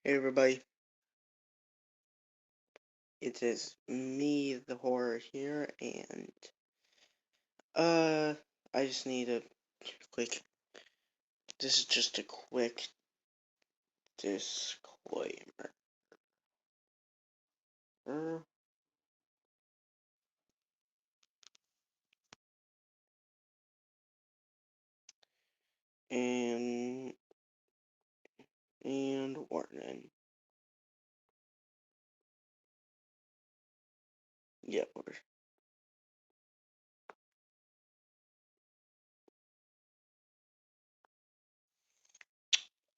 Hey everybody, it is me, the horror here, and I just need a quick. This is just a quick disclaimer. And warning. Yeah,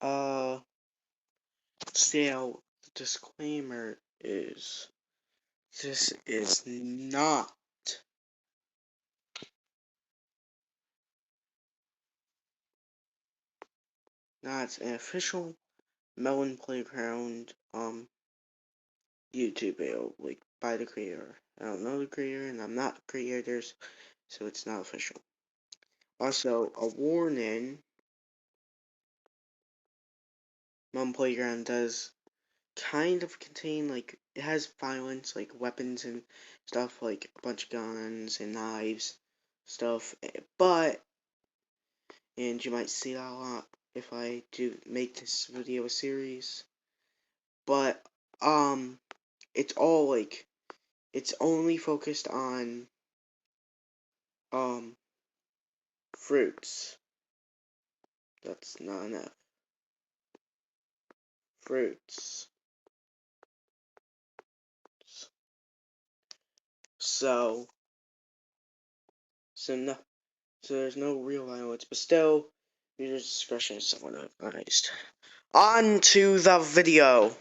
uh, so the disclaimer is this is not an official Melon Playground YouTube video, like, by the creator. I don't know the creator, and I'm not the creators, so it's not official. Also, a warning, Mom Playground does kind of contain, like, it has violence, like weapons and stuff, like a bunch of guns and knives, stuff, but, and you might see that a lot if I do make this video a series, but, it's all, like, it's only focused on, fruits. That's not enough. Fruits. So, no, so there's no real violence, but still, user discretion is somewhat advised. On to the video.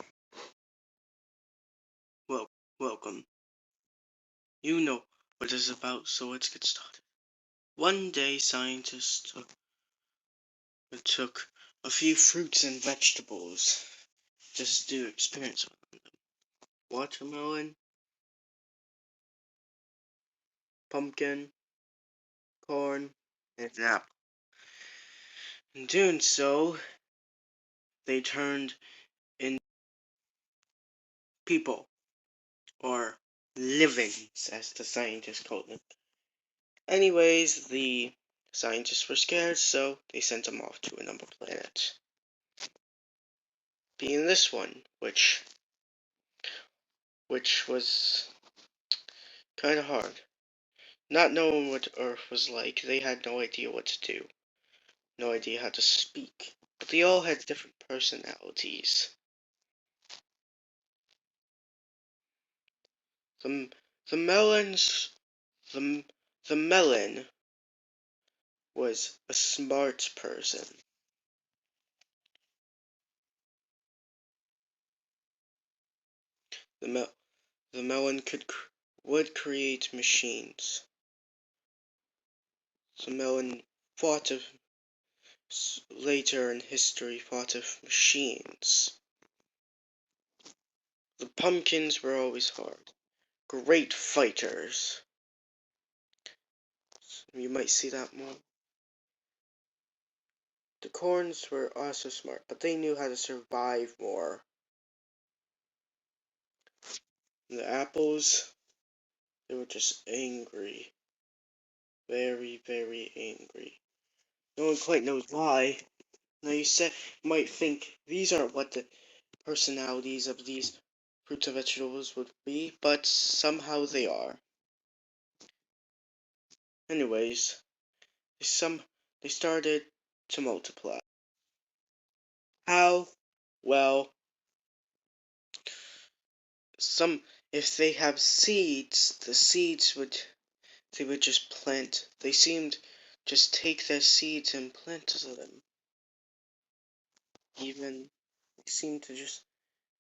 Well, welcome. You know what this is about, so let's get started. One day, scientists took a few fruits and vegetables just to do experiments on them. Watermelon, pumpkin, corn, and an apple. In doing so, they turned into people, or livings, as the scientists called them. Anyways, the scientists were scared, so they sent them off to another planet. Being this one, which was kind of hard. Not knowing what Earth was like, they had no idea what to do. No idea how to speak. But they all had different personalities. The, the melons, the, the melon was a smart person. The, the melon would create machines. The melon fought of, later in history fought of machines. The pumpkins were always hard. Great fighters. You might see that more. The corns were also smart, but they knew how to survive more. And the apples, they were just angry. Very, very angry. No one quite knows why. Now you might think these aren't what the personalities of these fruits and vegetables would be, but somehow they are. Anyways, they started to multiply. How? Well, if they have seeds, the seeds they would just plant. They just take their seeds and plant them. Even they seem to just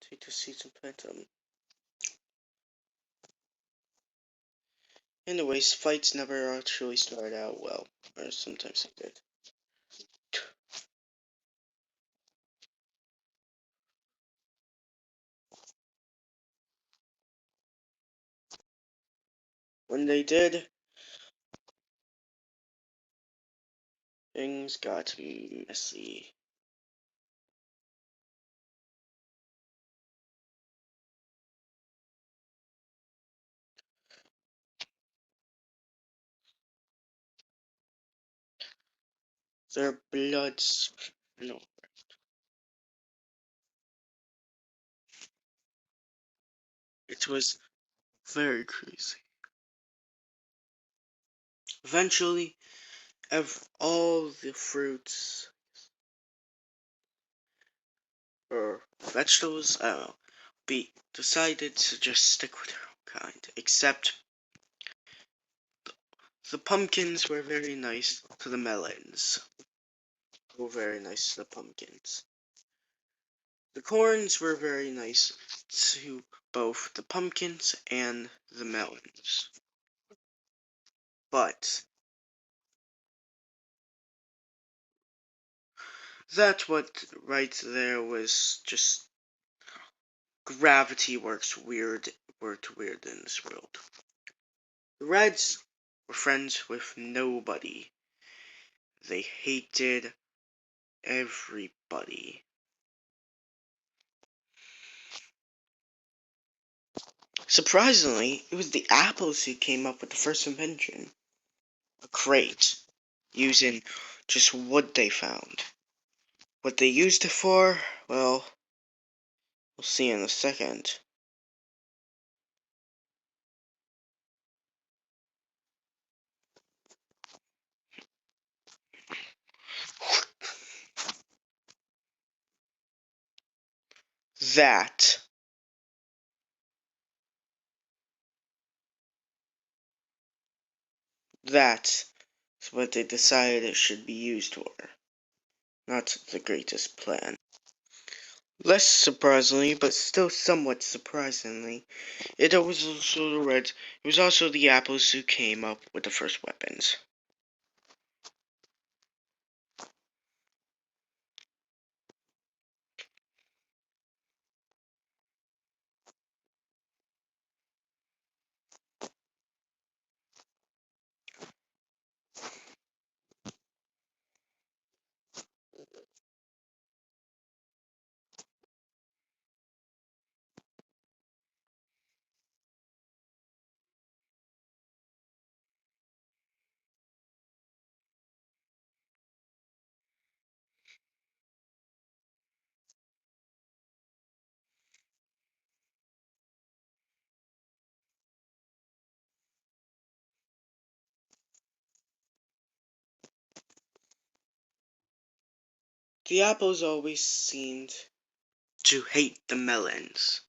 take the seeds and plant them. Anyways, fights never actually started out well, or sometimes they did. When they did, things got messy. Their bloods. No. It was very crazy. Eventually, all the fruits or vegetables, I don't know, decided to just stick with their own kind. Except the pumpkins were very nice to the melons. Were very nice to the pumpkins. The corns were very nice to both the pumpkins and the melons. But that what right there was just gravity worked weird in this world. The Reds were friends with nobody. They hated everybody. Surprisingly, it was the apples who came up with the first invention. A crate, using just wood they found. What they used it for, well, we'll see in a second. That That is what they decided it should be used for. Not the greatest plan. Less surprisingly, but still somewhat surprisingly, it was also the Reds. It was also the Apples who came up with the first weapons. The Apples always seemed to hate the melons.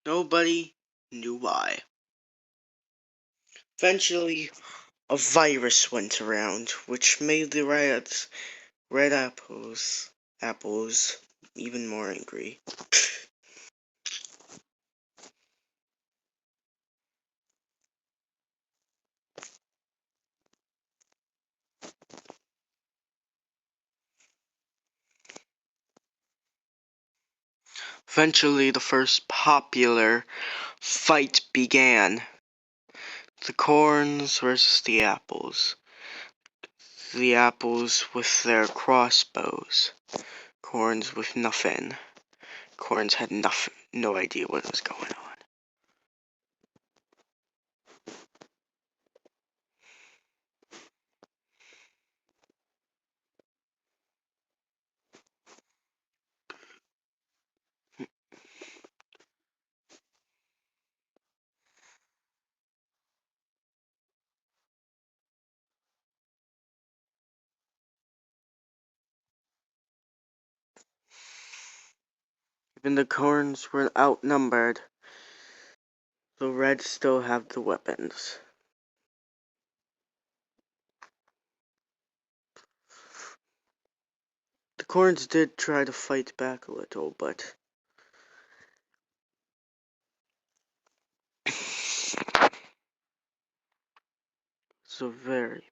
Nobody knew why. Eventually, a virus went around, which made the red apples even more angry. Eventually, the first popular fight began. The corns versus the apples. The apples with their crossbows. Corns with nothing. Corns had no idea what was going on. Even the corns were outnumbered. The reds still have the weapons. The corns did try to fight back a little, but so very.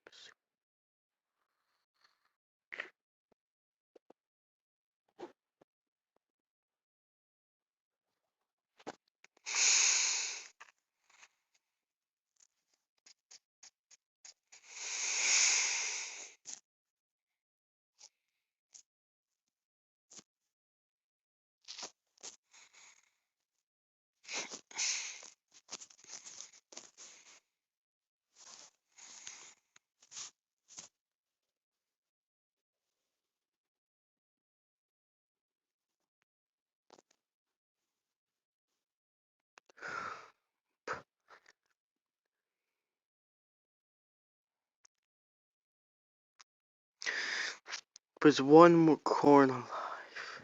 was one more corn alive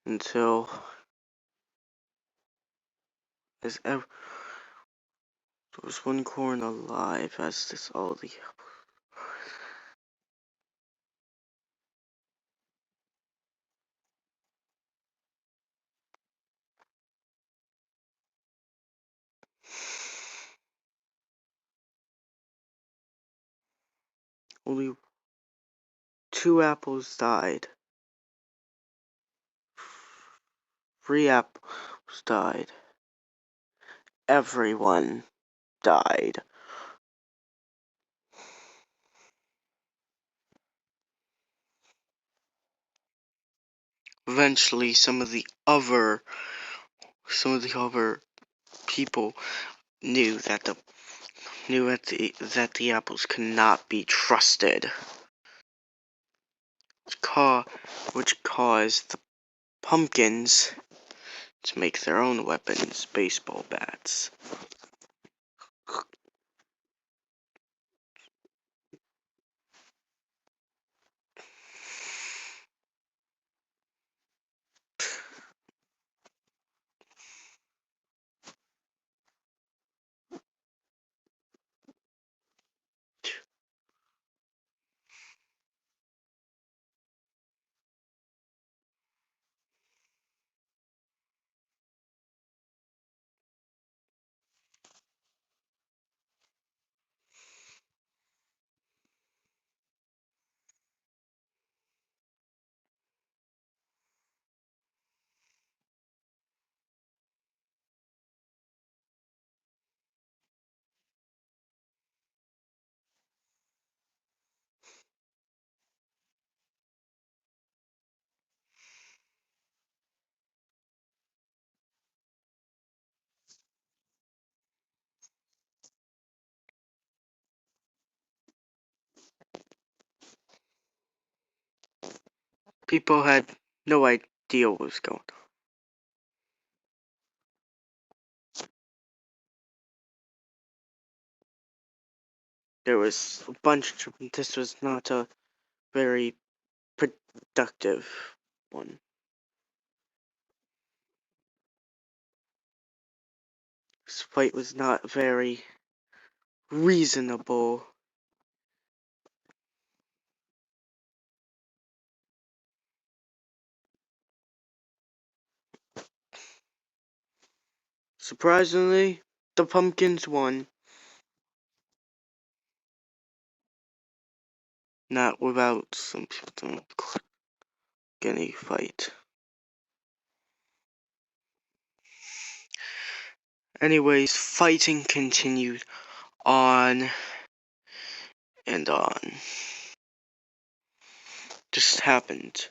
until there was one corn alive as this all the only 2 apples died. 3 apples died. Everyone died. Eventually, some of the other people knew that the apples could not be trusted, which caused the pumpkins to make their own weapons, baseball bats. People had no idea what was going on. There was a bunch of. This was not a very productive one. This fight was not very reasonable. Surprisingly, the pumpkins won. Not without some people getting a fight. Anyways, fighting continued on and on. Just happened.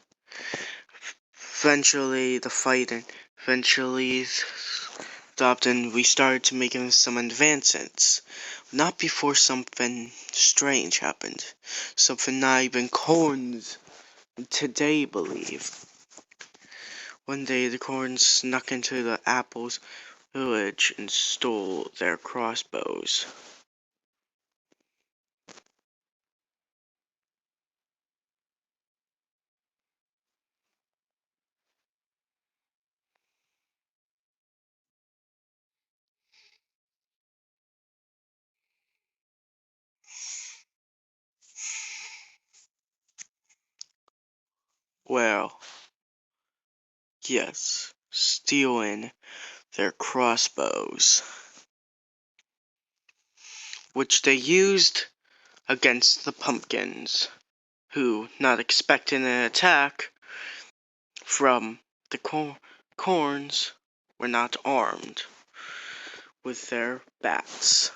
Eventually, the fighting stopped, and we started to make some advances. Not before something strange happened. Something not even corns today believe. One day, the corns snuck into the apples' village and stole their crossbows. Well, yes, stealing their crossbows, which they used against the pumpkins, who, not expecting an attack from the corns, were not armed with their bats.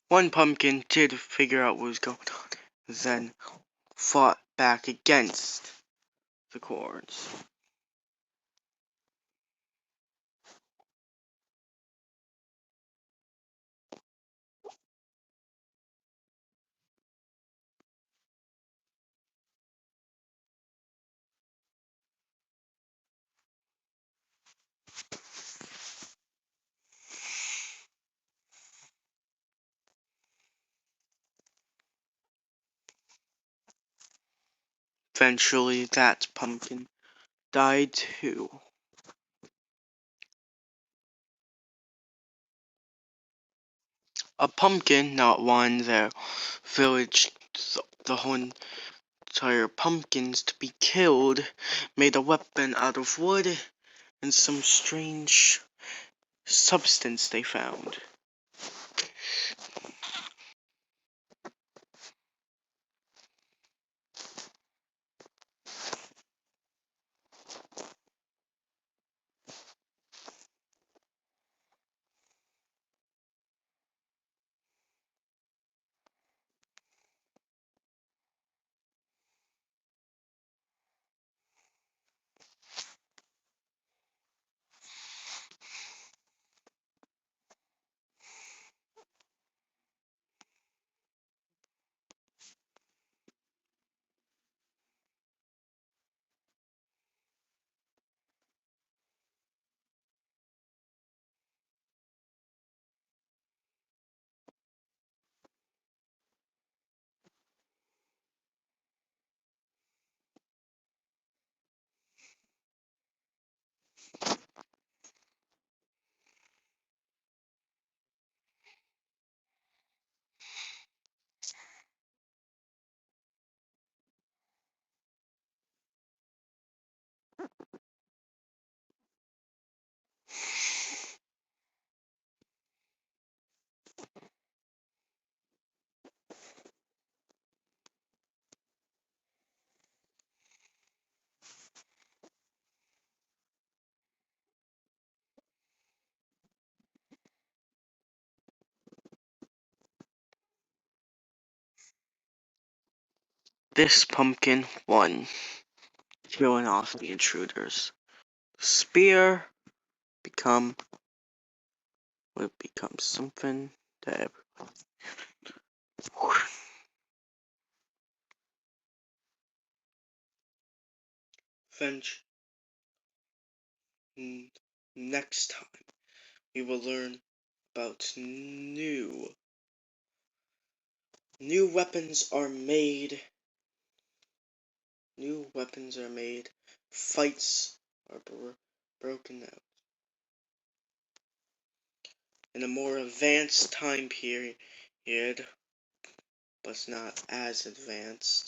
One pumpkin did figure out what was going on, then fought back against the chords. Eventually, that pumpkin died too. A pumpkin, not one, their village, the whole entire pumpkins to be killed, made a weapon out of wood and some strange substance they found. This pumpkin won, killing off the intruders. The spear would become something that next time we will learn about new weapons are made. New weapons are made. Fights are broken out in a more advanced time period, but not as advanced.